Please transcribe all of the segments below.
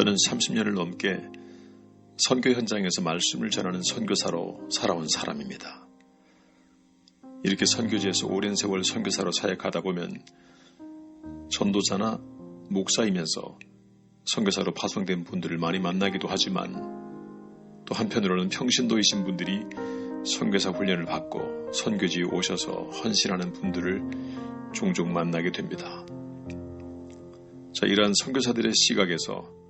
저는 30년을 넘게 선교 현장에서 말씀을 전하는 선교사로 살아온 사람입니다. 이렇게 선교지에서 오랜 세월 선교사로 사역하다 보면 전도자나 목사이면서 선교사로 파송된 분들을 많이 만나기도 하지만 또 한편으로는 평신도이신 분들이 선교사 훈련을 받고 선교지에 오셔서 헌신하는 분들을 종종 만나게 됩니다. 자, 이러한 선교사들의 시각에서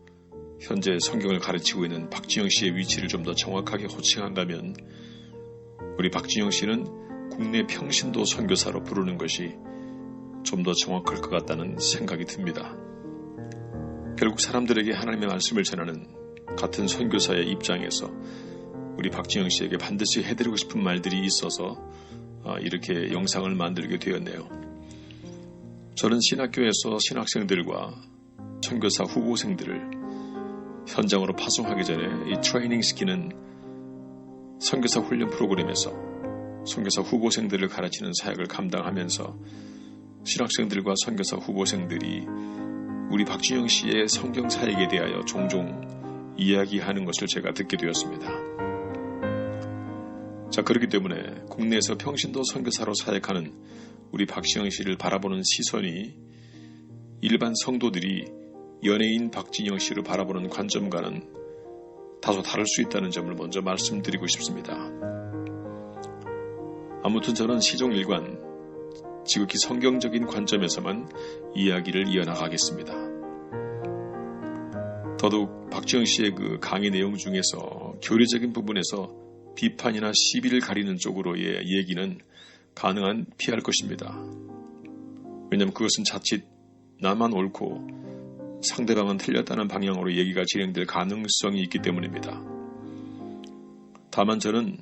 현재 성경을 가르치고 있는 박진영 씨의 위치를 좀 더 정확하게 호칭한다면 우리 박진영 씨는 국내 평신도 선교사로 부르는 것이 좀 더 정확할 것 같다는 생각이 듭니다. 결국 사람들에게 하나님의 말씀을 전하는 같은 선교사의 입장에서 우리 박진영 씨에게 반드시 해드리고 싶은 말들이 있어서 이렇게 영상을 만들게 되었네요. 저는 신학교에서 신학생들과 선교사 후보생들을 현장으로 파송하기 전에 이 트레이닝 시키는 선교사 훈련 프로그램에서 선교사 후보생들을 가르치는 사역을 감당하면서 신학생들과 선교사 후보생들이 우리 박진영 씨의 성경 사역에 대하여 종종 이야기하는 것을 제가 듣게 되었습니다. 자, 그렇기 때문에 국내에서 평신도 선교사로 사역하는 우리 박진영 씨를 바라보는 시선이 일반 성도들이 연예인 박진영 씨를 바라보는 관점과는 다소 다를 수 있다는 점을 먼저 말씀드리고 싶습니다. 아무튼 저는 시종일관 지극히 성경적인 관점에서만 이야기를 이어나가겠습니다. 더더욱 박진영 씨의 그 강의 내용 중에서 교리적인 부분에서 비판이나 시비를 가리는 쪽으로의 얘기는 가능한 피할 것입니다. 왜냐하면 그것은 자칫 나만 옳고 상대방은 틀렸다는 방향으로 얘기가 진행될 가능성이 있기 때문입니다. 다만 저는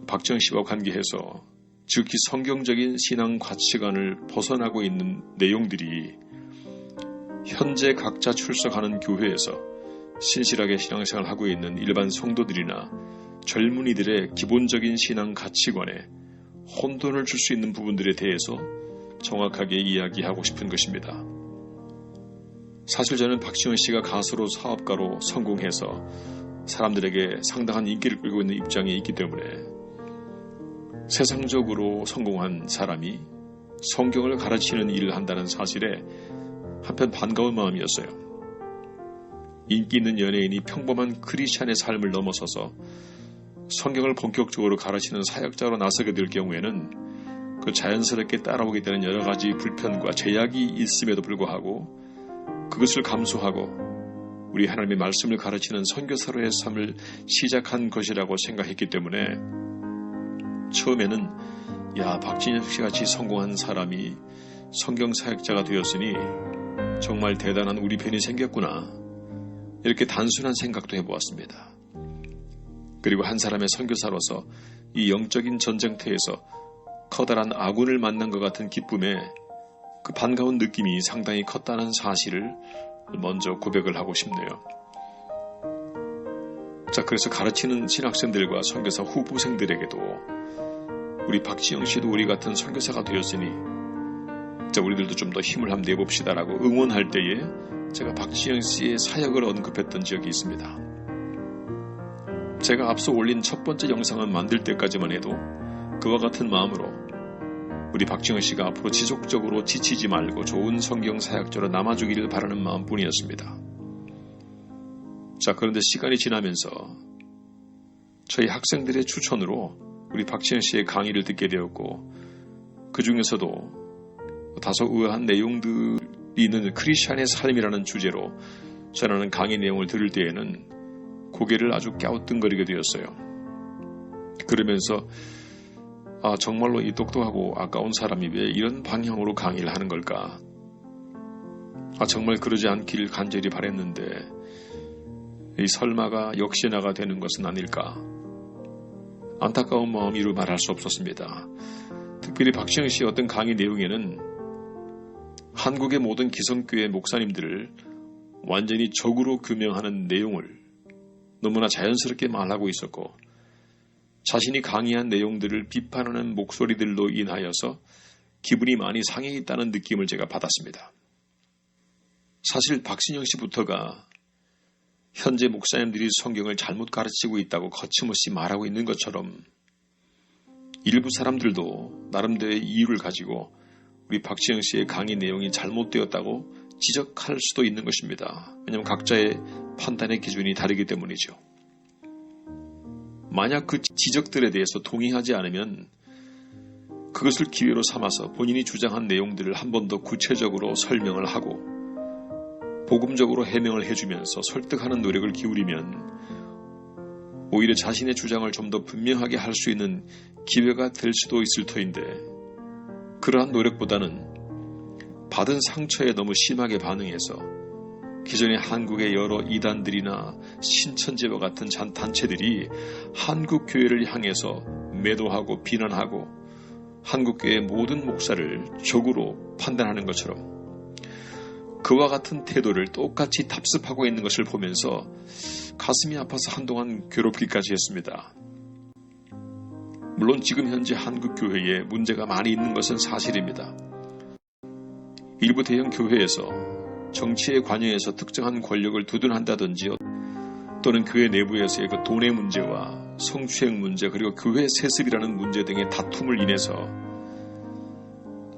박진영 씨와 관계해서 즉히 성경적인 신앙 가치관을 벗어나고 있는 내용들이 현재 각자 출석하는 교회에서 신실하게 신앙생활을 하고 있는 일반 성도들이나 젊은이들의 기본적인 신앙 가치관에 혼돈을 줄 수 있는 부분들에 대해서 정확하게 이야기하고 싶은 것입니다. 사실 저는 박진영 씨가 가수로 사업가로 성공해서 사람들에게 상당한 인기를 끌고 있는 입장에 있기 때문에 세상적으로 성공한 사람이 성경을 가르치는 일을 한다는 사실에 한편 반가운 마음이었어요. 인기 있는 연예인이 평범한 크리스찬의 삶을 넘어서서 성경을 본격적으로 가르치는 사역자로 나서게 될 경우에는 그 자연스럽게 따라오게 되는 여러 가지 불편과 제약이 있음에도 불구하고 그것을 감수하고 우리 하나님의 말씀을 가르치는 선교사로의 삶을 시작한 것이라고 생각했기 때문에 처음에는 박진영 씨같이 성공한 사람이 성경 사역자가 되었으니 정말 대단한 우리 편이 생겼구나, 이렇게 단순한 생각도 해보았습니다. 그리고 한 사람의 선교사로서 이 영적인 전쟁터에서 커다란 아군을 만난 것 같은 기쁨에 그 반가운 느낌이 상당히 컸다는 사실을 먼저 고백을 하고 싶네요. 자, 그래서 가르치는 신학생들과 선교사 후보생들에게도 우리 박진영 씨도 우리 같은 선교사가 되었으니 자, 우리들도 좀 더 힘을 한번 내봅시다라고 응원할 때에 제가 박진영 씨의 사역을 언급했던 적이 있습니다. 제가 앞서 올린 첫 번째 영상을 만들 때까지만 해도 그와 같은 마음으로 우리 박진영 씨가 앞으로 지속적으로 지치지 말고 좋은 성경 사역자로 남아주기를 바라는 마음뿐이었습니다. 자, 그런데 시간이 지나면서 저희 학생들의 추천으로 우리 박진영 씨의 강의를 듣게 되었고 그 중에서도 다소 의아한 내용들이 있는 크리스찬의 삶이라는 주제로 전하는 강의 내용을 들을 때에는 고개를 아주 갸우뚱거리게 되었어요. 그러면서 정말로 이 똑똑하고 아까운 사람이 왜 이런 방향으로 강의를 하는 걸까? 정말 그러지 않길 간절히 바랬는데 이 설마가 역시나가 되는 것은 아닐까? 안타까운 마음 이루 말할 수 없었습니다. 특별히 박진영 씨의 어떤 강의 내용에는 한국의 모든 기성교회 목사님들을 완전히 적으로 규명하는 내용을 너무나 자연스럽게 말하고 있었고 자신이 강의한 내용들을 비판하는 목소리들로 인하여서 기분이 많이 상해 있다는 느낌을 제가 받았습니다. 사실 박신영 씨부터가 현재 목사님들이 성경을 잘못 가르치고 있다고 거침없이 말하고 있는 것처럼 일부 사람들도 나름대로의 이유를 가지고 우리 박신영 씨의 강의 내용이 잘못되었다고 지적할 수도 있는 것입니다. 왜냐하면 각자의 판단의 기준이 다르기 때문이죠. 만약 그 지적들에 대해서 동의하지 않으면 그것을 기회로 삼아서 본인이 주장한 내용들을 한 번 더 구체적으로 설명을 하고 복음적으로 해명을 해주면서 설득하는 노력을 기울이면 오히려 자신의 주장을 좀 더 분명하게 할 수 있는 기회가 될 수도 있을 터인데 그러한 노력보다는 받은 상처에 너무 심하게 반응해서 기존의 한국의 여러 이단들이나 신천지와 같은 단체들이 한국교회를 향해서 매도하고 비난하고 한국교회의 모든 목사를 적으로 판단하는 것처럼 그와 같은 태도를 똑같이 답습하고 있는 것을 보면서 가슴이 아파서 한동안 괴롭기까지 했습니다. 물론 지금 현재 한국교회에 문제가 많이 있는 것은 사실입니다. 일부 대형 교회에서 정치에 관여해서 특정한 권력을 두둔한다든지 또는 교회 내부에서의 그 돈의 문제와 성추행 문제 그리고 교회 세습이라는 문제 등의 다툼을 인해서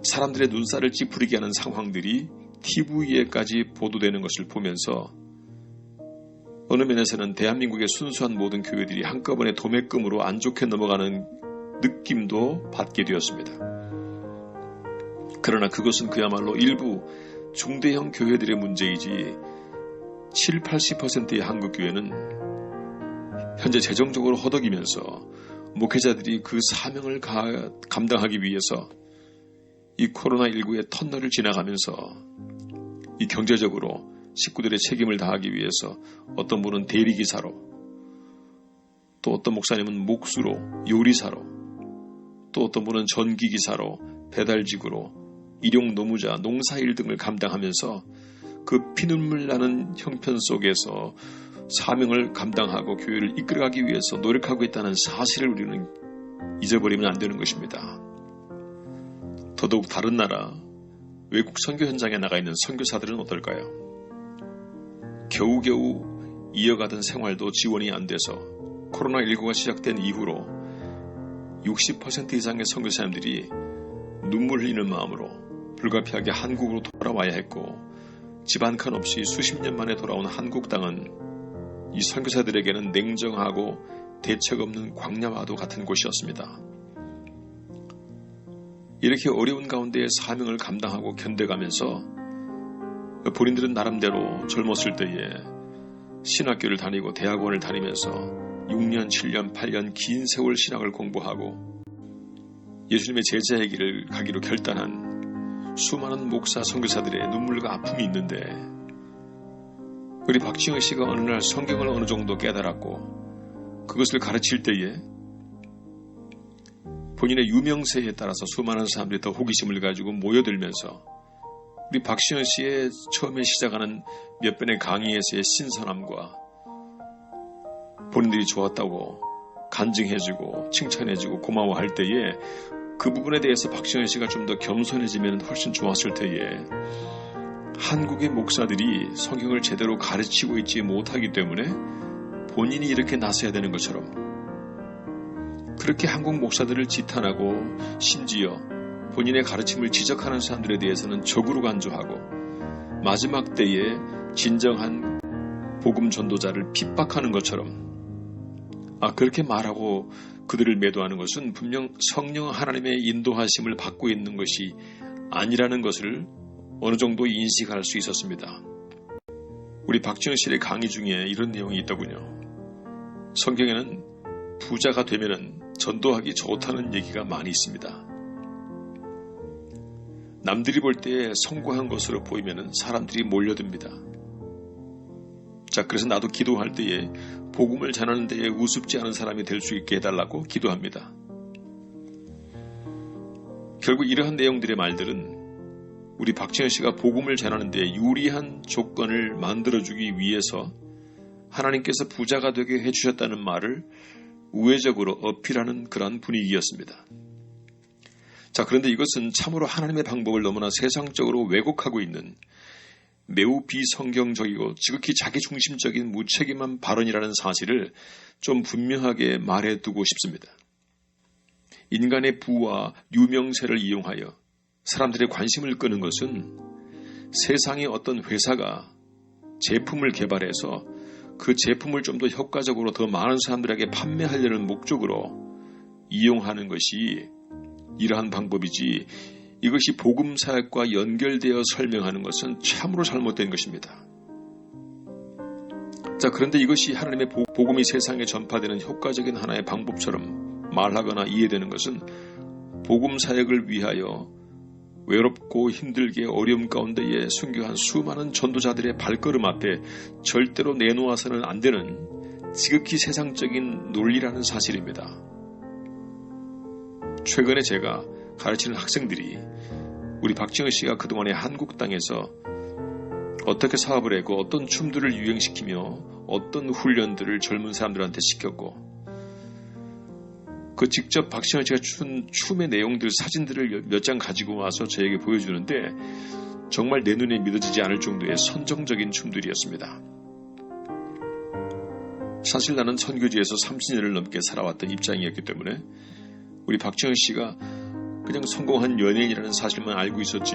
사람들의 눈살을 찌푸리게 하는 상황들이 TV에까지 보도되는 것을 보면서 어느 면에서는 대한민국의 순수한 모든 교회들이 한꺼번에 도매금으로 안 좋게 넘어가는 느낌도 받게 되었습니다. 그러나 그것은 그야말로 일부 중대형 교회들의 문제이지 70-80%의 한국교회는 현재 재정적으로 허덕이면서 목회자들이 그 사명을 감당하기 위해서 이 코로나19의 터널을 지나가면서 이 경제적으로 식구들의 책임을 다하기 위해서 어떤 분은 대리기사로 또 어떤 목사님은 목수로 요리사로 또 어떤 분은 전기기사로 배달직으로 일용노무자 농사일 등을 감당하면서 그 피눈물 나는 형편 속에서 사명을 감당하고 교회를 이끌어가기 위해서 노력하고 있다는 사실을 우리는 잊어버리면 안 되는 것입니다. 더더욱 다른 나라 외국 선교 현장에 나가 있는 선교사들은 어떨까요? 겨우겨우 이어가던 생활도 지원이 안 돼서 코로나19가 시작된 이후로 60% 이상의 선교사님들이 눈물 흘리는 마음으로 불가피하게 한국으로 돌아와야 했고 집 한 칸 없이 수십 년 만에 돌아온 한국 땅은 이 선교사들에게는 냉정하고 대책 없는 광야와도 같은 곳이었습니다. 이렇게 어려운 가운데 사명을 감당하고 견뎌가면서 본인들은 나름대로 젊었을 때에 신학교를 다니고 대학원을 다니면서 6년, 7년, 8년 긴 세월 신학을 공부하고 예수님의 제자의 길을 가기로 결단한 수많은 목사 선교사들의 눈물과 아픔이 있는데 우리 박신영 씨가 어느 날 성경을 어느 정도 깨달았고 그것을 가르칠 때에 본인의 유명세에 따라서 수많은 사람들이 더 호기심을 가지고 모여들면서 우리 박신영 씨의 처음에 시작하는 몇 번의 강의에서의 신선함과 본인들이 좋았다고 간증해주고 칭찬해주고 고마워할 때에 그 부분에 대해서 박신영 씨가 좀 더 겸손해지면 훨씬 좋았을 때에 한국의 목사들이 성경을 제대로 가르치고 있지 못하기 때문에 본인이 이렇게 나서야 되는 것처럼 그렇게 한국 목사들을 지탄하고 심지어 본인의 가르침을 지적하는 사람들에 대해서는 적으로 간주하고 마지막 때에 진정한 복음 전도자를 핍박하는 것처럼 그렇게 말하고 그들을 매도하는 것은 분명 성령 하나님의 인도하심을 받고 있는 것이 아니라는 것을 어느 정도 인식할 수 있었습니다. 우리 박지영 씨의 강의 중에 이런 내용이 있더군요. 성경에는 부자가 되면은 전도하기 좋다는 얘기가 많이 있습니다. 남들이 볼 때 성공한 것으로 보이면 사람들이 몰려듭니다. 자, 그래서 나도 기도할 때에 복음을 전하는 데에 우습지 않은 사람이 될 수 있게 해달라고 기도합니다. 결국 이러한 내용들의 말들은 우리 박지현 씨가 복음을 전하는 데 유리한 조건을 만들어주기 위해서 하나님께서 부자가 되게 해주셨다는 말을 우회적으로 어필하는 그러한 분위기였습니다. 자, 그런데 이것은 참으로 하나님의 방법을 너무나 세상적으로 왜곡하고 있는 매우 비성경적이고 지극히 자기중심적인 무책임한 발언이라는 사실을 좀 분명하게 말해두고 싶습니다. 인간의 부와 유명세를 이용하여 사람들의 관심을 끄는 것은 세상의 어떤 회사가 제품을 개발해서 그 제품을 좀 더 효과적으로 더 많은 사람들에게 판매하려는 목적으로 이용하는 것이 이러한 방법이지, 이것이 복음사역과 연결되어 설명하는 것은 참으로 잘못된 것입니다. 자, 그런데 이것이 하나님의 복음이 세상에 전파되는 효과적인 하나의 방법처럼 말하거나 이해되는 것은 복음사역을 위하여 외롭고 힘들게 어려움 가운데에 순교한 수많은 전도자들의 발걸음 앞에 절대로 내놓아서는 안 되는 지극히 세상적인 논리라는 사실입니다. 최근에 제가 가르치는 학생들이 우리 박지영 씨가 그동안에 한국 땅에서 어떻게 사업을 했고 어떤 춤들을 유행시키며 어떤 훈련들을 젊은 사람들한테 시켰고 그 직접 박지영 씨가 춘 춤의 내용들 사진들을 몇 장 가지고 와서 저에게 보여주는데 정말 내 눈에 믿어지지 않을 정도의 선정적인 춤들이었습니다. 사실 나는 선교지에서 30년을 넘게 살아왔던 입장이었기 때문에 우리 박지영 씨가 그냥 성공한 연예인이라는 사실만 알고 있었지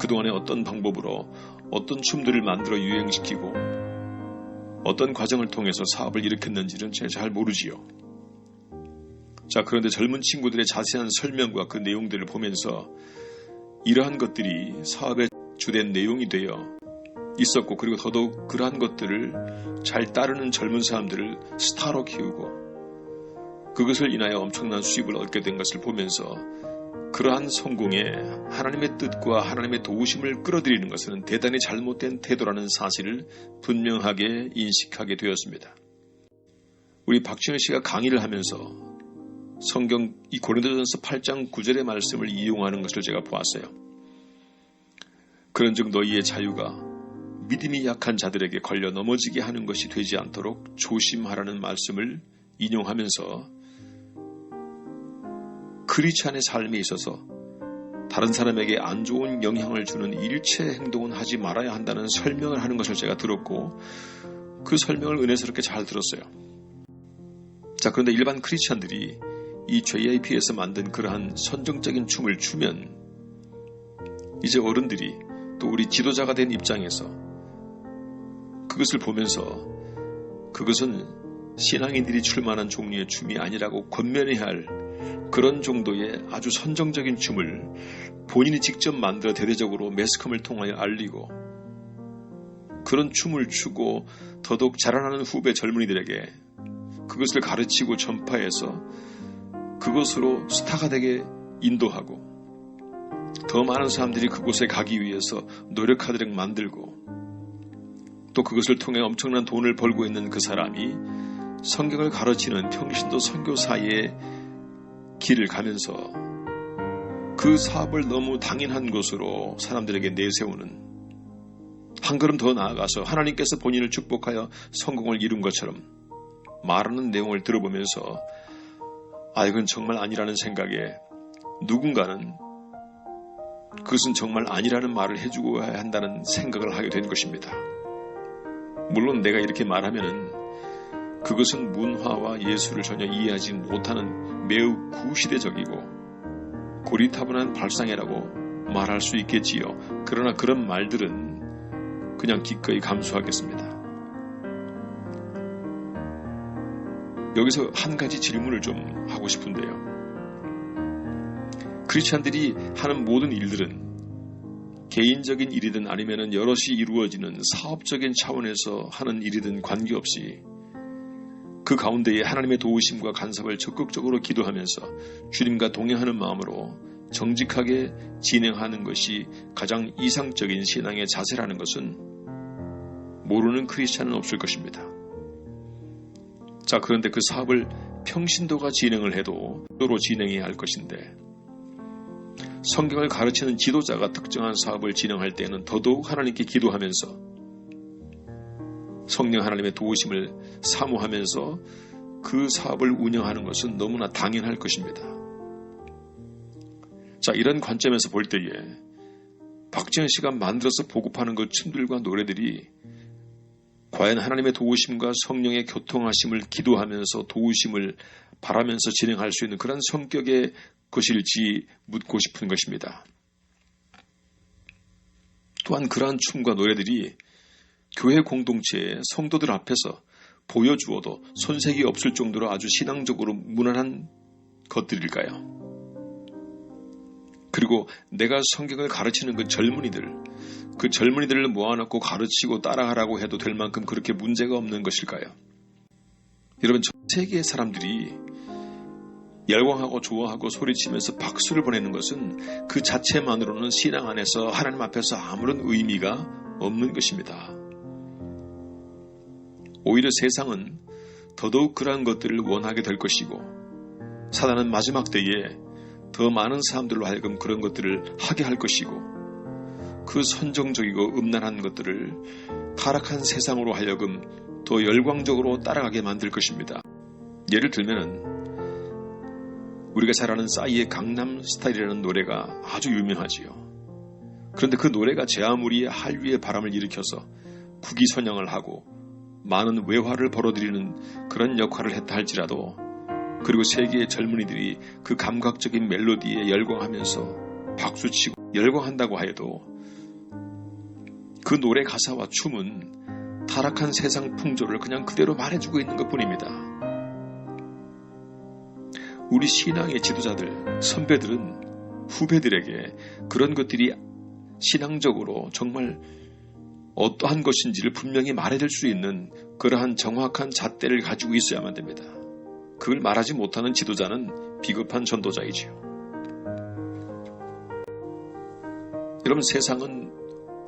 그동안에 어떤 방법으로 어떤 춤들을 만들어 유행시키고 어떤 과정을 통해서 사업을 일으켰는지는 제가 잘 모르지요. 자, 그런데 젊은 친구들의 자세한 설명과 그 내용들을 보면서 이러한 것들이 사업의 주된 내용이 되어 있었고, 그리고 더더욱 그러한 것들을 잘 따르는 젊은 사람들을 스타로 키우고 그것을 인하여 엄청난 수입을 얻게 된 것을 보면서 그러한 성공에 하나님의 뜻과 하나님의 도우심을 끌어들이는 것은 대단히 잘못된 태도라는 사실을 분명하게 인식하게 되었습니다. 우리 박지현 씨가 강의를 하면서 성경 이 고린도전서 8장 9절의 말씀을 이용하는 것을 제가 보았어요. 그런즉 너희의 자유가 믿음이 약한 자들에게 걸려 넘어지게 하는 것이 되지 않도록 조심하라는 말씀을 인용하면서 크리스찬의 삶에 있어서 다른 사람에게 안 좋은 영향을 주는 일체 행동은 하지 말아야 한다는 설명을 하는 것을 제가 들었고 그 설명을 은혜스럽게 잘 들었어요. 자, 그런데 일반 크리스찬들이 이 JIP에서 만든 그러한 선정적인 춤을 추면 이제 어른들이 또 우리 지도자가 된 입장에서 그것을 보면서 그것은 신앙인들이 출만한 종류의 춤이 아니라고 권면해야 할 그런 정도의 아주 선정적인 춤을 본인이 직접 만들어 대대적으로 매스컴을 통하여 알리고 그런 춤을 추고 더더욱 자라나는 후배 젊은이들에게 그것을 가르치고 전파해서 그것으로 스타가 되게 인도하고 더 많은 사람들이 그곳에 가기 위해서 노력하도록 만들고 또 그것을 통해 엄청난 돈을 벌고 있는 그 사람이 성경을 가르치는 평신도 선교사의 길을 가면서 그 사업을 너무 당연한 것으로 사람들에게 내세우는 한 걸음 더 나아가서 하나님께서 본인을 축복하여 성공을 이룬 것처럼 말하는 내용을 들어보면서 이건 정말 아니라는 생각에 누군가는 그것은 정말 아니라는 말을 해주고 한다는 생각을 하게 된 것입니다. 물론 내가 이렇게 말하면은 그것은 문화와 예술을 전혀 이해하지 못하는 매우 구시대적이고 고리타분한 발상이라고 말할 수 있겠지요. 그러나 그런 말들은 그냥 기꺼이 감수하겠습니다. 여기서 한 가지 질문을 좀 하고 싶은데요. 크리스찬들이 하는 모든 일들은 개인적인 일이든 아니면 여럿이 이루어지는 사업적인 차원에서 하는 일이든 관계없이 그 가운데에 하나님의 도우심과 간섭을 적극적으로 기도하면서 주님과 동행하는 마음으로 정직하게 진행하는 것이 가장 이상적인 신앙의 자세라는 것은 모르는 크리스찬은 없을 것입니다. 자, 그런데 그 사업을 평신도가 진행을 해도 도로 진행해야 할 것인데 성경을 가르치는 지도자가 특정한 사업을 진행할 때는 더더욱 하나님께 기도하면서 성령 하나님의 도우심을 사모하면서 그 사업을 운영하는 것은 너무나 당연할 것입니다. 자, 이런 관점에서 볼 때에 박지현 씨가 만들어서 보급하는 그 춤들과 노래들이 과연 하나님의 도우심과 성령의 교통하심을 기도하면서 도우심을 바라면서 진행할 수 있는 그런 성격의 것일지 묻고 싶은 것입니다. 또한 그러한 춤과 노래들이 교회 공동체의 성도들 앞에서 보여주어도 손색이 없을 정도로 아주 신앙적으로 무난한 것들일까요? 그리고 내가 성경을 가르치는 그 젊은이들을 모아놓고 가르치고 따라하라고 해도 될 만큼 그렇게 문제가 없는 것일까요? 여러분, 전 세계의 사람들이 열광하고 좋아하고 소리치면서 박수를 보내는 것은 그 자체만으로는 신앙 안에서 하나님 앞에서 아무런 의미가 없는 것입니다. 오히려 세상은 더더욱 그러한 것들을 원하게 될 것이고, 사단은 마지막 때에 더 많은 사람들로 하여금 그런 것들을 하게 할 것이고, 그 선정적이고 음란한 것들을 타락한 세상으로 하여금 더 열광적으로 따라가게 만들 것입니다. 예를 들면은 우리가 잘 아는 싸이의 강남 스타일이라는 노래가 아주 유명하지요. 그런데 그 노래가 제 아무리 한류의 바람을 일으켜서 국위선양을 하고 많은 외화를 벌어들이는 그런 역할을 했다 할지라도, 그리고 세계의 젊은이들이 그 감각적인 멜로디에 열광하면서 박수치고 열광한다고 하여도 그 노래 가사와 춤은 타락한 세상 풍조를 그냥 그대로 말해주고 있는 것뿐입니다. 우리 신앙의 지도자들, 선배들은 후배들에게 그런 것들이 신앙적으로 정말 어떠한 것인지를 분명히 말해줄 수 있는 그러한 정확한 잣대를 가지고 있어야만 됩니다. 그걸 말하지 못하는 지도자는 비겁한 전도자이지요. 여러분, 세상은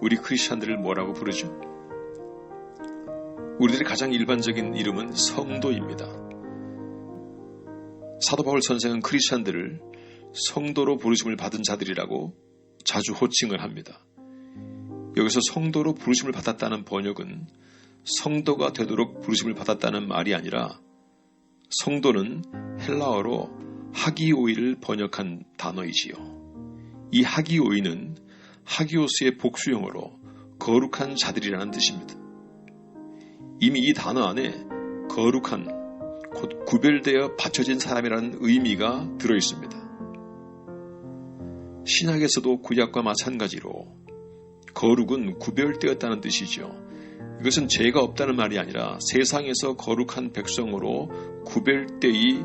우리 크리스찬들을 뭐라고 부르죠? 우리들의 가장 일반적인 이름은 성도입니다. 사도 바울 선생은 크리스찬들을 성도로 부르심을 받은 자들이라고 자주 호칭을 합니다. 여기서 성도로 부르심을 받았다는 번역은 성도가 되도록 부르심을 받았다는 말이 아니라, 성도는 헬라어로 하기오이를 번역한 단어이지요. 이 하기오이는 하기오스의 복수형으로 거룩한 자들이라는 뜻입니다. 이미 이 단어 안에 거룩한, 곧 구별되어 바쳐진 사람이라는 의미가 들어있습니다. 신약에서도 구약과 마찬가지로 거룩은 구별되었다는 뜻이죠. 이것은 죄가 없다는 말이 아니라 세상에서 거룩한 백성으로 구별되이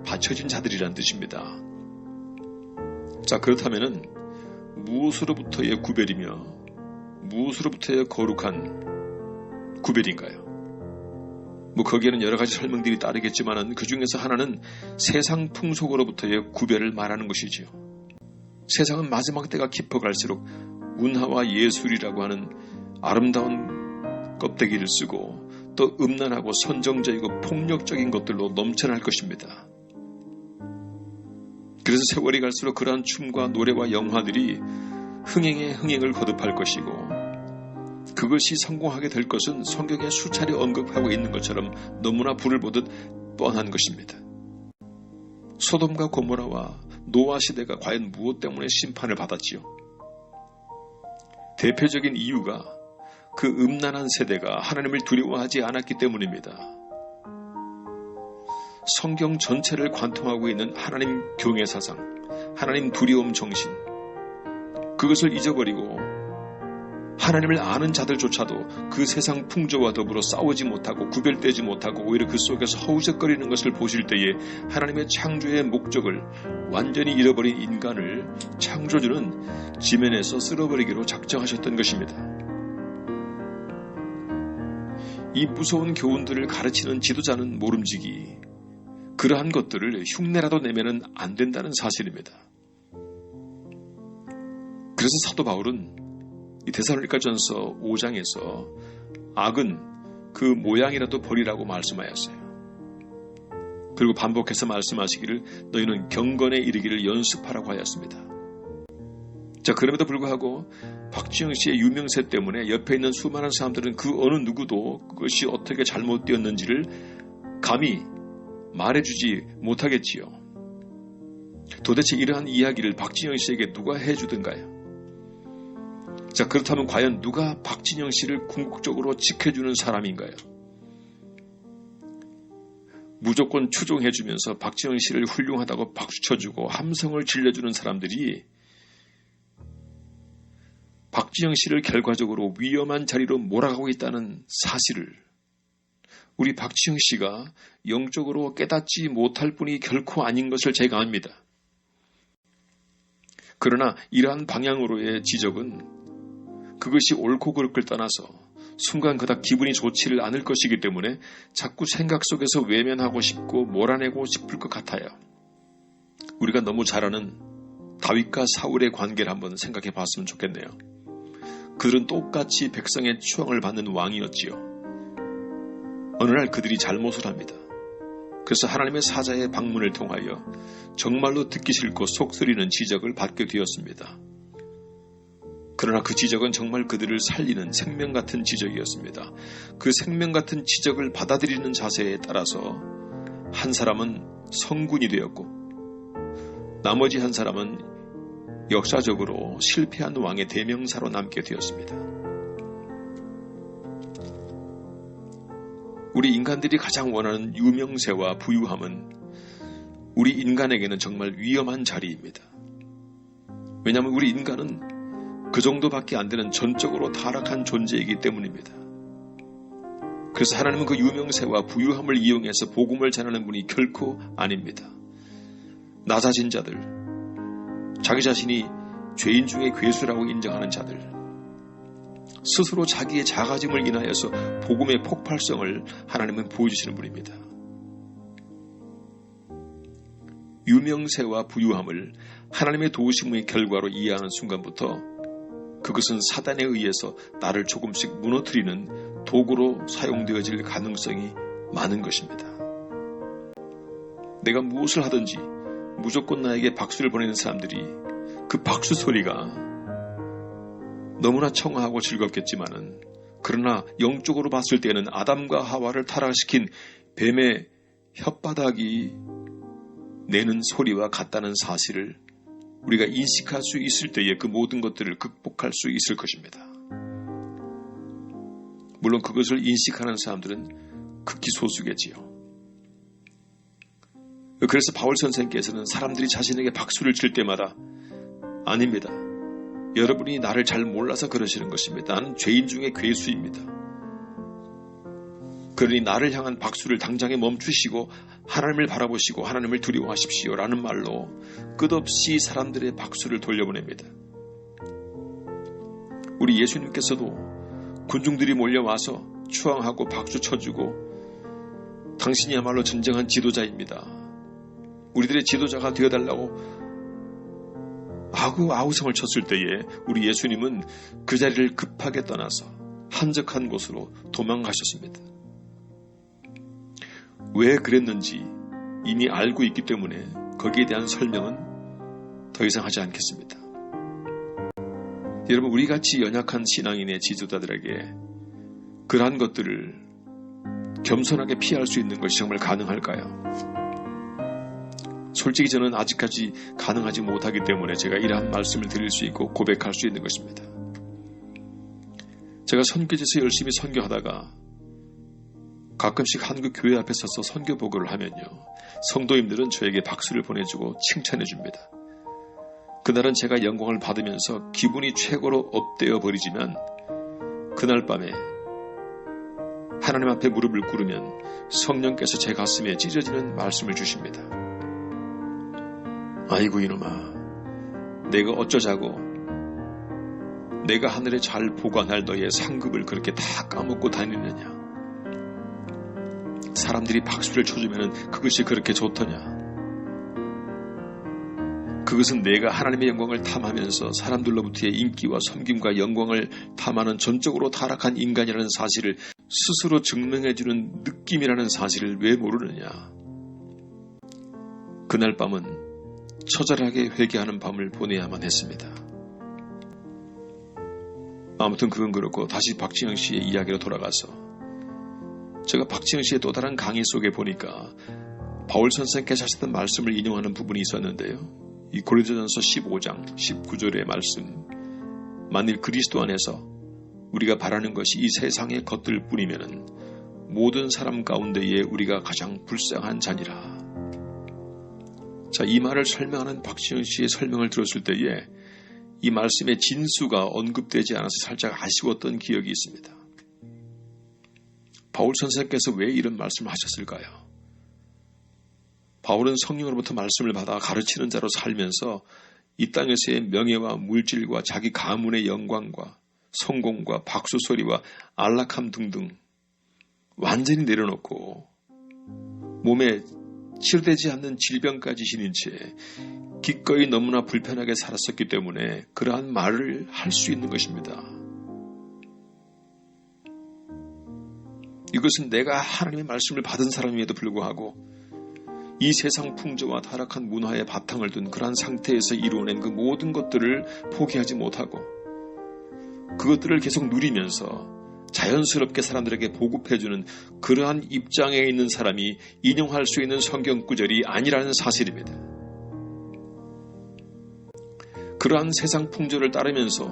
바쳐진 자들이라는 뜻입니다. 자, 그렇다면은 무엇으로부터의 구별이며 무엇으로부터의 거룩한 구별인가요? 거기에는 여러 가지 설명들이 따르겠지만은 그 중에서 하나는 세상 풍속으로부터의 구별을 말하는 것이지요. 세상은 마지막 때가 깊어갈수록 운하와 예술이라고 하는 아름다운 껍데기를 쓰고 또 음란하고 선정적이고 폭력적인 것들로 넘쳐날 것입니다. 그래서 세월이 갈수록 그러한 춤과 노래와 영화들이 흥행에 흥행을 거듭할 것이고, 그것이 성공하게 될 것은 성경에 수차례 언급하고 있는 것처럼 너무나 불을 보듯 뻔한 것입니다. 소돔과 고모라와 노아 시대가 과연 무엇 때문에 심판을 받았지요? 대표적인 이유가 그 음란한 세대가 하나님을 두려워하지 않았기 때문입니다. 성경 전체를 관통하고 있는 하나님 경외 사상, 하나님 두려움 정신, 그것을 잊어버리고 하나님을 아는 자들조차도 그 세상 풍조와 더불어 싸우지 못하고 구별되지 못하고 오히려 그 속에서 허우적거리는 것을 보실 때에 하나님의 창조의 목적을 완전히 잃어버린 인간을 창조주는 지면에서 쓸어버리기로 작정하셨던 것입니다. 이 무서운 교훈들을 가르치는 지도자는 모름지기, 그러한 것들을 흉내라도 내면은 안 된다는 사실입니다. 그래서 사도 바울은 이 데살로니가전서 5장에서 악은 그 모양이라도 버리라고 말씀하였어요. 그리고 반복해서 말씀하시기를 너희는 경건에 이르기를 연습하라고 하였습니다. 자, 그럼에도 불구하고 박지영 씨의 유명세 때문에 옆에 있는 수많은 사람들은 그 어느 누구도 그것이 어떻게 잘못되었는지를 감히 말해주지 못하겠지요. 도대체 이러한 이야기를 박지영 씨에게 누가 해주든가요? 자, 그렇다면 과연 누가 박진영 씨를 궁극적으로 지켜주는 사람인가요? 무조건 추종해주면서 박진영 씨를 훌륭하다고 박수쳐주고 함성을 질려주는 사람들이 박진영 씨를 결과적으로 위험한 자리로 몰아가고 있다는 사실을 우리 박진영 씨가 영적으로 깨닫지 못할 분이 결코 아닌 것을 제가 압니다. 그러나 이러한 방향으로의 지적은 그것이 옳고 그름을 떠나서 순간 그닥 기분이 좋지를 않을 것이기 때문에 자꾸 생각 속에서 외면하고 싶고 몰아내고 싶을 것 같아요. 우리가 너무 잘 아는 다윗과 사울의 관계를 한번 생각해 봤으면 좋겠네요. 그들은 똑같이 백성의 추앙을 받는 왕이었지요. 어느 날 그들이 잘못을 합니다. 그래서 하나님의 사자의 방문을 통하여 정말로 듣기 싫고 속쓰리는 지적을 받게 되었습니다. 그러나 그 지적은 정말 그들을 살리는 생명 같은 지적이었습니다. 그 생명 같은 지적을 받아들이는 자세에 따라서 한 사람은 성군이 되었고 나머지 한 사람은 역사적으로 실패한 왕의 대명사로 남게 되었습니다. 우리 인간들이 가장 원하는 유명세와 부유함은 우리 인간에게는 정말 위험한 자리입니다. 왜냐하면 우리 인간은 그 정도밖에 안 되는 전적으로 타락한 존재이기 때문입니다. 그래서 하나님은 그 유명세와 부유함을 이용해서 복음을 전하는 분이 결코 아닙니다. 낮아진 자들, 자기 자신이 죄인 중에 괴수라고 인정하는 자들, 스스로 자기의 자가짐을 인하여서 복음의 폭발성을 하나님은 보여주시는 분입니다. 유명세와 부유함을 하나님의 도우심의 결과로 이해하는 순간부터 그것은 사단에 의해서 나를 조금씩 무너뜨리는 도구로 사용되어질 가능성이 많은 것입니다. 내가 무엇을 하든지 무조건 나에게 박수를 보내는 사람들이 그 박수 소리가 너무나 청아하고 즐겁겠지만은 그러나 영적으로 봤을 때는 아담과 하와를 타락시킨 뱀의 혓바닥이 내는 소리와 같다는 사실을 우리가 인식할 수 있을 때에 그 모든 것들을 극복할 수 있을 것입니다. 물론 그것을 인식하는 사람들은 극히 소수겠지요. 그래서 바울 선생께서는 사람들이 자신에게 박수를 칠 때마다 아닙니다. 여러분이 나를 잘 몰라서 그러시는 것입니다. 나는 죄인 중에 괴수입니다. 그러니 나를 향한 박수를 당장에 멈추시고 하나님을 바라보시고 하나님을 두려워하십시오 라는 말로 끝없이 사람들의 박수를 돌려보냅니다. 우리 예수님께서도 군중들이 몰려와서 추앙하고 박수 쳐주고 당신이야말로 진정한 지도자입니다. 우리들의 지도자가 되어달라고 아우성을 쳤을 때에 우리 예수님은 그 자리를 급하게 떠나서 한적한 곳으로 도망가셨습니다. 왜 그랬는지 이미 알고 있기 때문에 거기에 대한 설명은 더 이상 하지 않겠습니다. 여러분, 우리같이 연약한 신앙인의 지도자들에게 그러한 것들을 겸손하게 피할 수 있는 것이 정말 가능할까요? 솔직히 저는 아직까지 가능하지 못하기 때문에 제가 이러한 말씀을 드릴 수 있고 고백할 수 있는 것입니다. 제가 선교지에서 열심히 선교하다가 가끔씩 한국 교회 앞에 서서 선교 보고를 하면요, 성도님들은 저에게 박수를 보내주고 칭찬해 줍니다. 그날은 제가 영광을 받으면서 기분이 최고로 업되어 버리지만 그날 밤에 하나님 앞에 무릎을 꿇으면 성령께서 제 가슴에 찢어지는 말씀을 주십니다. 아이고 이놈아, 내가 어쩌자고 내가 하늘에 잘 보관할 너의 상급을 그렇게 다 까먹고 다니느냐. 사람들이 박수를 쳐주면 그것이 그렇게 좋더냐. 그것은 내가 하나님의 영광을 탐하면서 사람들로부터의 인기와 섬김과 영광을 탐하는 전적으로 타락한 인간이라는 사실을 스스로 증명해주는 느낌이라는 사실을 왜 모르느냐. 그날 밤은 처절하게 회개하는 밤을 보내야만 했습니다. 아무튼 그건 그렇고 다시 박진영 씨의 이야기로 돌아가서 제가 박진영 씨의 또 다른 강의 속에 보니까 바울 선생께서 하셨던 말씀을 인용하는 부분이 있었는데요. 이 고린도전서 15장 19절의 말씀 만일 그리스도 안에서 우리가 바라는 것이 이 세상의 것들 뿐이면은 모든 사람 가운데에 우리가 가장 불쌍한 자니라. 자, 이 말을 설명하는 박지현 씨의 설명을 들었을 때에 이 말씀의 진수가 언급되지 않아서 살짝 아쉬웠던 기억이 있습니다. 바울 선생께서 왜 이런 말씀을 하셨을까요? 바울은 성령으로부터 말씀을 받아 가르치는 자로 살면서 이 땅에서의 명예와 물질과 자기 가문의 영광과 성공과 박수소리와 안락함 등등 완전히 내려놓고 몸에 치료되지 않는 질병까지 지닌 채 기꺼이 너무나 불편하게 살았었기 때문에 그러한 말을 할 수 있는 것입니다. 이것은 내가 하나님의 말씀을 받은 사람임에도 불구하고 이 세상 풍조와 타락한 문화의 바탕을 둔 그러한 상태에서 이루어낸 그 모든 것들을 포기하지 못하고 그것들을 계속 누리면서 자연스럽게 사람들에게 보급해주는 그러한 입장에 있는 사람이 인용할 수 있는 성경 구절이 아니라는 사실입니다. 그러한 세상 풍조를 따르면서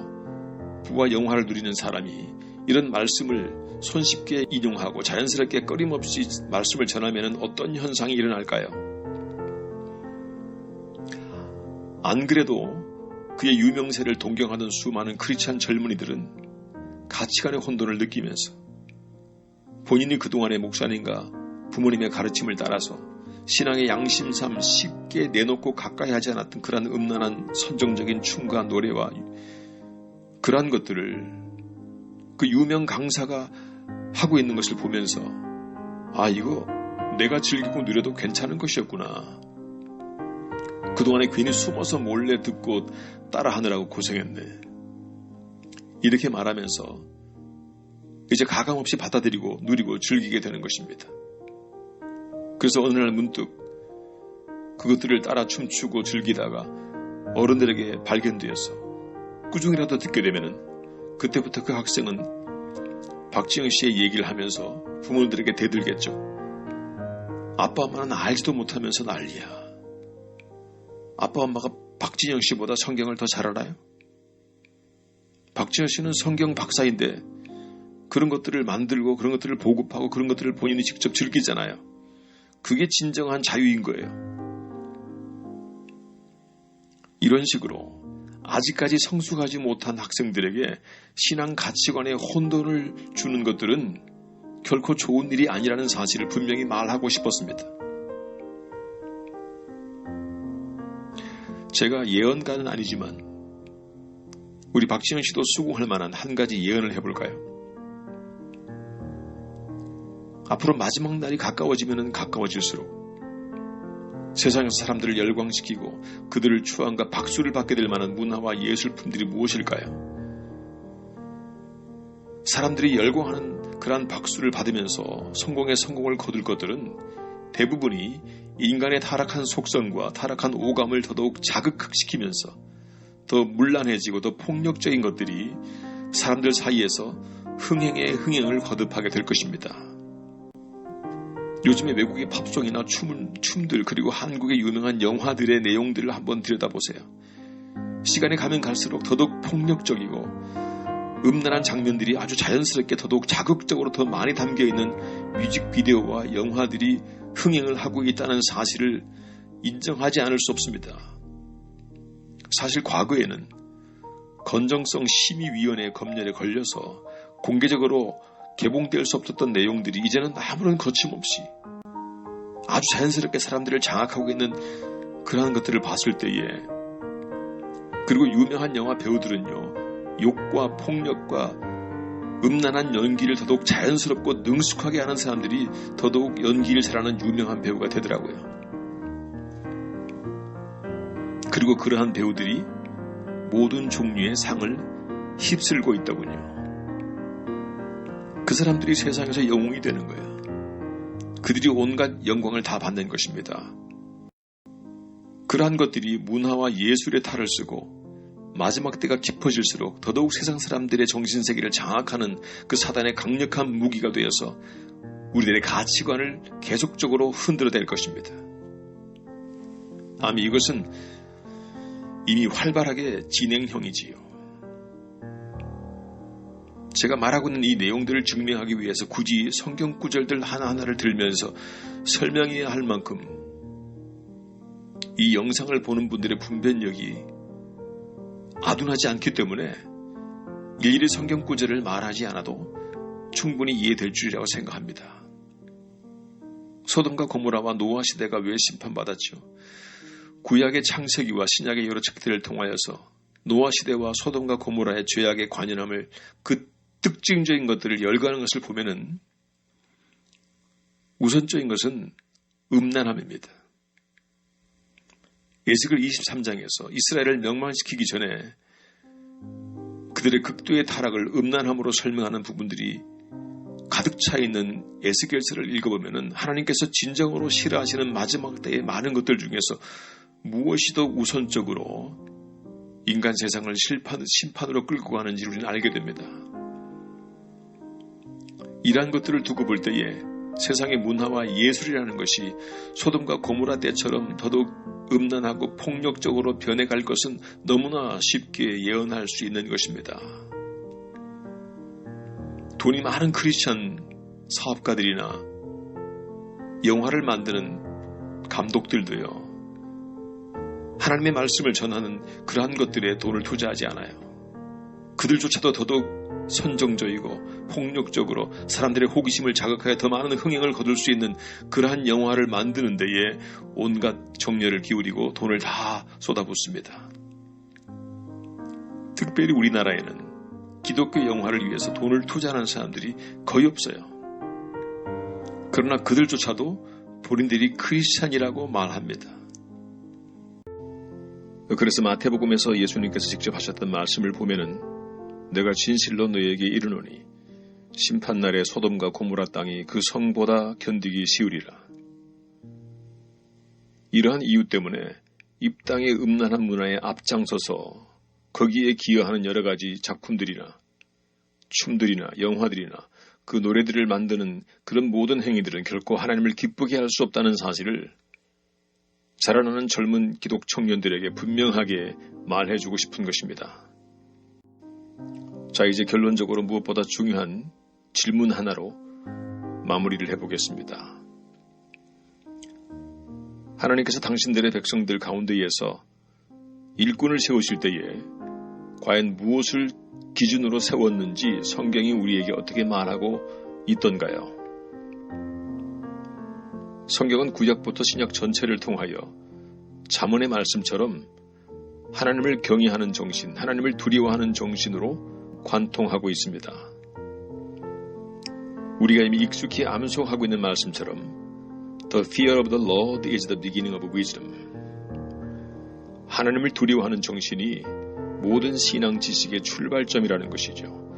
부와 영화를 누리는 사람이 이런 말씀을 손쉽게 인용하고 자연스럽게 끊임없이 말씀을 전하면 어떤 현상이 일어날까요? 안 그래도 그의 유명세를 동경하던 수많은 크리스찬 젊은이들은 가치관의 혼돈을 느끼면서 본인이 그동안의 목사님과 부모님의 가르침을 따라서 신앙의 양심삼 쉽게 내놓고 가까이 하지 않았던 그러한 음란한 선정적인 춤과 노래와 그러한 것들을 그 유명 강사가 하고 있는 것을 보면서 아, 이거 내가 즐기고 누려도 괜찮은 것이었구나. 그동안에 괜히 숨어서 몰래 듣고 따라하느라고 고생했네. 이렇게 말하면서 이제 가감없이 받아들이고 누리고 즐기게 되는 것입니다. 그래서 어느 날 문득 그것들을 따라 춤추고 즐기다가 어른들에게 발견되어서 꾸중이라도 듣게 되면은 그때부터 그 학생은 박지영 씨의 얘기를 하면서 부모님들에게 대들겠죠. 아빠 엄마는 알지도 못하면서 난리야. 아빠 엄마가 박진영 씨보다 성경을 더 잘 알아요? 박진영 씨는 성경 박사인데 그런 것들을 만들고 그런 것들을 보급하고 그런 것들을 본인이 직접 즐기잖아요. 그게 진정한 자유인 거예요. 이런 식으로 아직까지 성숙하지 못한 학생들에게 신앙 가치관의 혼돈을 주는 것들은 결코 좋은 일이 아니라는 사실을 분명히 말하고 싶었습니다. 제가 예언가는 아니지만 우리 박진영 씨도 수긍할 만한 한 가지 예언을 해볼까요? 앞으로 마지막 날이 가까워지면 가까워질수록 세상에서 사람들을 열광시키고 그들을 추앙과 박수를 받게 될 만한 문화와 예술품들이 무엇일까요? 사람들이 열광하는 그러한 박수를 받으면서 성공을 거둘 것들은 대부분이 인간의 타락한 속성과 타락한 오감을 더더욱 자극시키면서 더 문란해지고 더 폭력적인 것들이 사람들 사이에서 흥행의 흥행을 거듭하게 될 것입니다. 요즘에 외국의 팝송이나 춤들 그리고 한국의 유명한 영화들의 내용들을 한번 들여다보세요. 시간이 가면 갈수록 더더욱 폭력적이고 음란한 장면들이 아주 자연스럽게 더더욱 자극적으로 더 많이 담겨있는 뮤직비디오와 영화들이 흥행을 하고 있다는 사실을 인정하지 않을 수 없습니다. 사실 과거에는 건정성심의위원회 검열에 걸려서 공개적으로 개봉될 수 없었던 내용들이 이제는 아무런 거침없이 아주 자연스럽게 사람들을 장악하고 있는 그러한 것들을 봤을 때에, 그리고 유명한 영화 배우들은요, 욕과 폭력과 음란한 연기를 더더욱 자연스럽고 능숙하게 하는 사람들이 더더욱 연기를 잘하는 유명한 배우가 되더라고요. 그리고 그러한 배우들이 모든 종류의 상을 휩쓸고 있더군요. 그 사람들이 세상에서 영웅이 되는 거예요. 그들이 온갖 영광을 다 받는 것입니다. 그러한 것들이 문화와 예술의 탈을 쓰고 마지막 때가 깊어질수록 더더욱 세상 사람들의 정신세계를 장악하는 그 사단의 강력한 무기가 되어서 우리들의 가치관을 계속적으로 흔들어댈 것입니다. 아니, 이것은 이미 활발하게 진행형이지요. 제가 말하고 있는 이 내용들을 증명하기 위해서 굳이 성경 구절들 하나하나를 들면서 설명해야 할 만큼 이 영상을 보는 분들의 분별력이 아둔하지 않기 때문에 일일이 성경 구절을 말하지 않아도 충분히 이해될 줄이라고 생각합니다. 소돔과 고모라와 노아 시대가 왜 심판받았죠? 구약의 창세기와 신약의 여러 책들을 통하여서 노아 시대와 소돔과 고모라의 죄악에 관연함을, 그 특징적인 것들을 열거하는 것을 보면은 우선적인 것은 음란함입니다. 에스겔 23장에서 이스라엘을 멸망시키기 전에 그들의 극도의 타락을 음란함으로 설명하는 부분들이 가득 차 있는 에스겔서를 읽어보면은 하나님께서 진정으로 싫어하시는 마지막 때의 많은 것들 중에서 무엇이 더 우선적으로 인간 세상을 심판으로 끌고 가는지 우리는 알게 됩니다. 이러한 것들을 두고 볼 때에 세상의 문화와 예술이라는 것이 소돔과 고모라 때처럼 더더욱 음란하고 폭력적으로 변해갈 것은 너무나 쉽게 예언할 수 있는 것입니다. 돈이 많은 크리스천 사업가들이나 영화를 만드는 감독들도요, 하나님의 말씀을 전하는 그러한 것들에 돈을 투자하지 않아요. 그들조차도 더더욱 선정적이고 폭력적으로 사람들의 호기심을 자극하여 더 많은 흥행을 거둘 수 있는 그러한 영화를 만드는 데에 온갖 정열을 기울이고 돈을 다 쏟아붓습니다. 특별히 우리나라에는 기독교 영화를 위해서 돈을 투자하는 사람들이 거의 없어요. 그러나 그들조차도 본인들이 크리스찬이라고 말합니다. 그래서 마태복음에서 예수님께서 직접 하셨던 말씀을 보면은 내가 진실로 너희에게 이르노니 심판날에 소돔과 고모라 땅이 그 성보다 견디기 쉬우리라. 이러한 이유 때문에 이 땅의 음란한 문화에 앞장서서 거기에 기여하는 여러 가지 작품들이나 춤들이나 영화들이나 그 노래들을 만드는 그런 모든 행위들은 결코 하나님을 기쁘게 할 수 없다는 사실을 자라나는 젊은 기독 청년들에게 분명하게 말해주고 싶은 것입니다. 자, 이제 결론적으로 무엇보다 중요한 질문 하나로 마무리를 해보겠습니다. 하나님께서 당신들의 백성들 가운데에서 일꾼을 세우실 때에 과연 무엇을 기준으로 세웠는지 성경이 우리에게 어떻게 말하고 있던가요? 성경은 구약부터 신약 전체를 통하여 잠언의 말씀처럼 하나님을 경외하는 정신, 하나님을 두려워하는 정신으로 관통하고 있습니다. 우리가 이미 익숙히 암송하고 있는 말씀처럼 The fear of the Lord is the beginning of wisdom. 하나님을 두려워하는 정신이 모든 신앙 지식의 출발점이라는 것이죠.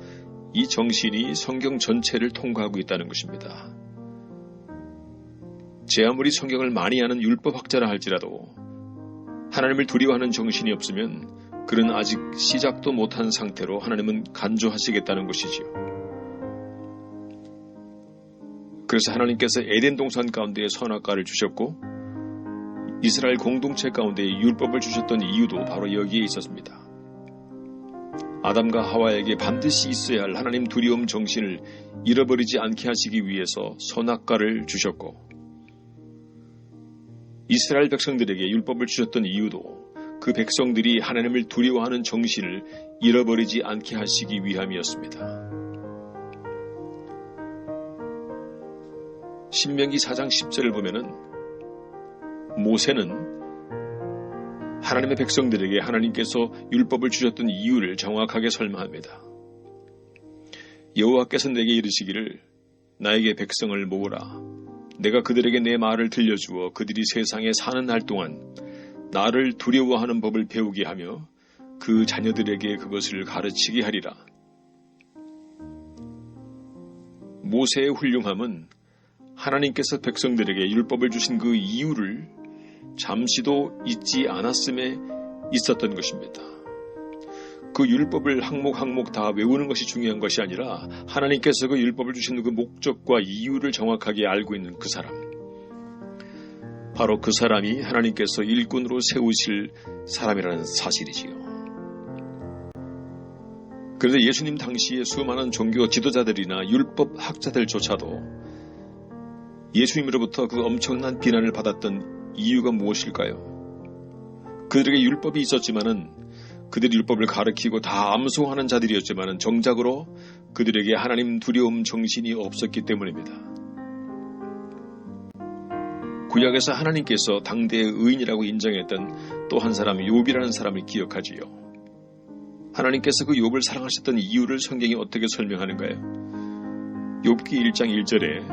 이 정신이 성경 전체를 통과하고 있다는 것입니다. 제 아무리 성경을 많이 아는 율법학자라 할지라도 하나님을 두려워하는 정신이 없으면 그는 아직 시작도 못한 상태로 하나님은 간주하시겠다는 것이지요. 그래서 하나님께서 에덴 동산 가운데에 선악과를 주셨고 이스라엘 공동체 가운데 율법을 주셨던 이유도 바로 여기에 있었습니다. 아담과 하와에게 반드시 있어야 할 하나님 두려움 정신을 잃어버리지 않게 하시기 위해서 선악과를 주셨고 이스라엘 백성들에게 율법을 주셨던 이유도 그 백성들이 하나님을 두려워하는 정신을 잃어버리지 않게 하시기 위함이었습니다. 신명기 4장 10절을 보면은 모세는 하나님의 백성들에게 하나님께서 율법을 주셨던 이유를 정확하게 설명합니다. 여호와께서 내게 이르시기를 나에게 백성을 모으라. 내가 그들에게 내 말을 들려주어 그들이 세상에 사는 날 동안 나를 두려워하는 법을 배우게 하며 그 자녀들에게 그것을 가르치게 하리라. 모세의 훌륭함은 하나님께서 백성들에게 율법을 주신 그 이유를 잠시도 잊지 않았음에 있었던 것입니다. 그 율법을 항목 다 외우는 것이 중요한 것이 아니라 하나님께서 그 율법을 주신 그 목적과 이유를 정확하게 알고 있는 그 사람, 바로 그 사람이 하나님께서 일꾼으로 세우실 사람이라는 사실이지요. 그런데 예수님 당시에 수많은 종교 지도자들이나 율법 학자들조차도 예수님으로부터 그 엄청난 비난을 받았던 이유가 무엇일까요? 그들에게 율법이 있었지만은 그들이 율법을 가르치고 다 암송하는 자들이었지만은 정작으로 그들에게 하나님 두려움 정신이 없었기 때문입니다. 구약에서 하나님께서 당대의 의인이라고 인정했던 또 한 사람 욥이라는 사람을 기억하지요. 하나님께서 그 욥을 사랑하셨던 이유를 성경이 어떻게 설명하는가요? 욥기 1장 1절에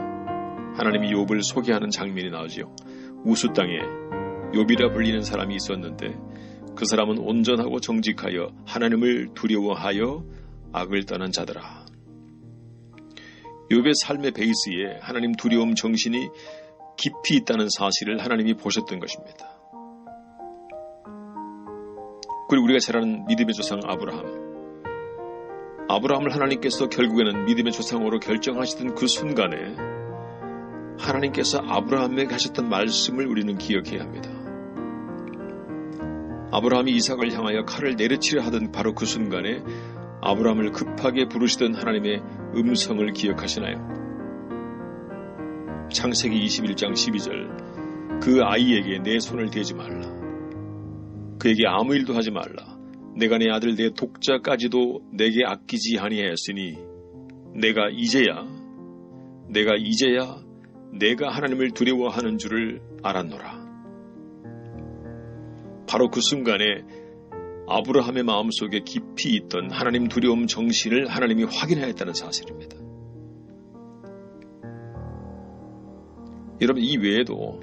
하나님이 욥을 소개하는 장면이 나오지요. 우수 땅에 욥이라 불리는 사람이 있었는데 그 사람은 온전하고 정직하여 하나님을 두려워하여 악을 떠난 자더라. 욥의 삶의 베이스에 하나님 두려움 정신이 깊이 있다는 사실을 하나님이 보셨던 것입니다. 그리고 우리가 잘 아는 믿음의 조상 아브라함을 하나님께서 결국에는 믿음의 조상으로 결정하시던 그 순간에 하나님께서 아브라함에게 하셨던 말씀을 우리는 기억해야 합니다. 아브라함이 이삭을 향하여 칼을 내려치려 하던 바로 그 순간에 아브라함을 급하게 부르시던 하나님의 음성을 기억하시나요? 창세기 21장 12절 그 아이에게 내 손을 대지 말라. 그에게 아무 일도 하지 말라. 내가 내 아들 내 독자까지도 내게 아끼지 아니하였으니 내가 이제야 내가 하나님을 두려워하는 줄을 알았노라. 바로 그 순간에 아브라함의 마음속에 깊이 있던 하나님 두려움 정신을 하나님이 확인하였다는 사실입니다. 여러분, 이 외에도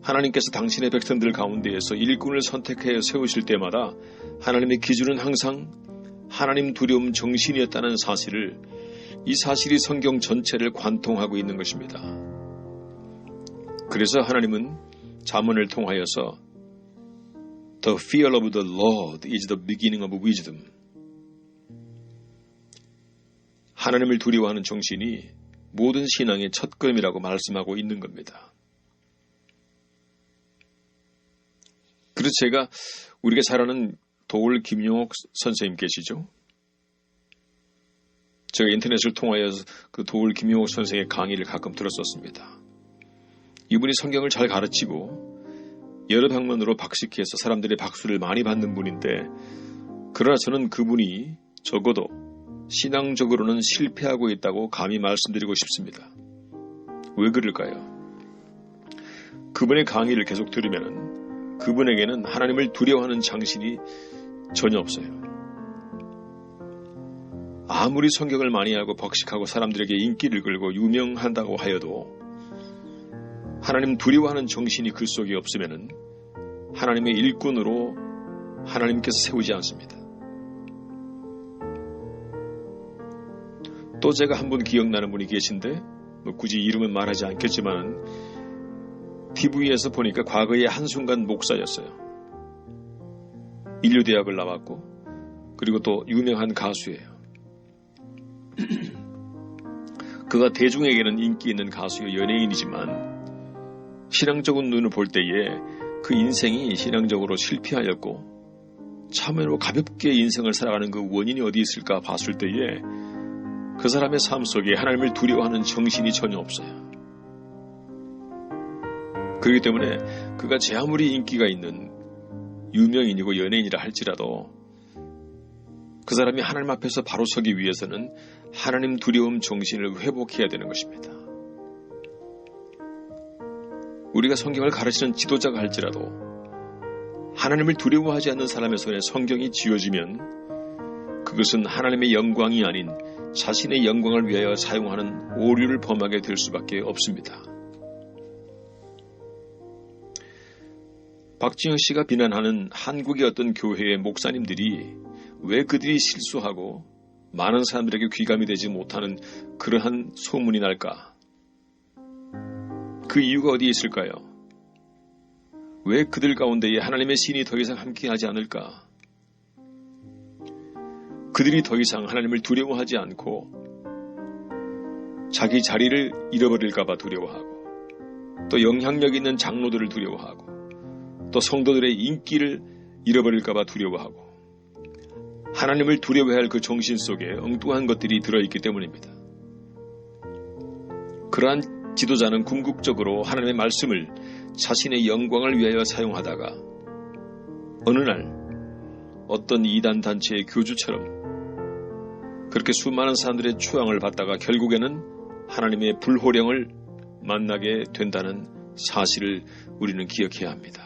하나님께서 당신의 백성들 가운데에서 일꾼을 선택하여 세우실 때마다 하나님의 기준은 항상 하나님 두려움 정신이었다는 사실을, 이 사실이 성경 전체를 관통하고 있는 것입니다. 그래서 하나님은 잠언을 통하여서 The fear of the Lord is the beginning of wisdom. 하나님을 두려워하는 정신이 모든 신앙의 첫걸음이라고 말씀하고 있는 겁니다. 그래서 우리가 잘 아는 도울 김용옥 선생님 계시죠? 제가 인터넷을 통하여 그 도울 김용옥 선생의 강의를 가끔 들었었습니다. 이분이 성경을 잘 가르치고 여러 방면으로 박식해서 사람들의 박수를 많이 받는 분인데, 그러나 저는 그분이 적어도 신앙적으로는 실패하고 있다고 감히 말씀드리고 싶습니다. 왜 그럴까요? 그분의 강의를 계속 들으면 그분에게는 하나님을 두려워하는 정신이 전혀 없어요. 아무리 성경을 많이 하고 박식하고 사람들에게 인기를 끌고 유명한다고 하여도 하나님 두려워하는 정신이 그 속에 없으면 하나님의 일꾼으로 하나님께서 세우지 않습니다. 또 제가 한 분 기억나는 분이 계신데, 굳이 이름은 말하지 않겠지만 TV에서 보니까 과거에 한순간 목사였어요. 인류대학을 나왔고 그리고 또 유명한 가수예요. 그가 대중에게는 인기 있는 가수요 연예인이지만 신앙적인 눈을 볼 때에 그 인생이 신앙적으로 실패하였고 참으로 가볍게 인생을 살아가는 그 원인이 어디 있을까 봤을 때에 그 사람의 삶 속에 하나님을 두려워하는 정신이 전혀 없어요. 그렇기 때문에 그가 제 아무리 인기가 있는 유명인이고 연예인이라 할지라도 그 사람이 하나님 앞에서 바로 서기 위해서는 하나님 두려움 정신을 회복해야 되는 것입니다. 우리가 성경을 가르치는 지도자가 할지라도 하나님을 두려워하지 않는 사람의 손에 성경이 쥐어지면 그것은 하나님의 영광이 아닌 자신의 영광을 위하여 사용하는 오류를 범하게 될 수밖에 없습니다. 박진영 씨가 비난하는 한국의 어떤 교회의 목사님들이 왜 그들이 실수하고 많은 사람들에게 귀감이 되지 못하는 그러한 소문이 날까? 그 이유가 어디에 있을까요? 왜 그들 가운데에 하나님의 신이 더 이상 함께하지 않을까? 그들이 더 이상 하나님을 두려워하지 않고 자기 자리를 잃어버릴까봐 두려워하고 또 영향력 있는 장로들을 두려워하고 또 성도들의 인기를 잃어버릴까봐 두려워하고 하나님을 두려워해야 할 그 정신 속에 엉뚱한 것들이 들어있기 때문입니다. 그러한 지도자는 궁극적으로 하나님의 말씀을 자신의 영광을 위하여 사용하다가 어느 날 어떤 이단 단체의 교주처럼 그렇게 수많은 사람들의 초항을 받다가 결국에는 하나님의 불호령을 만나게 된다는 사실을 우리는 기억해야 합니다.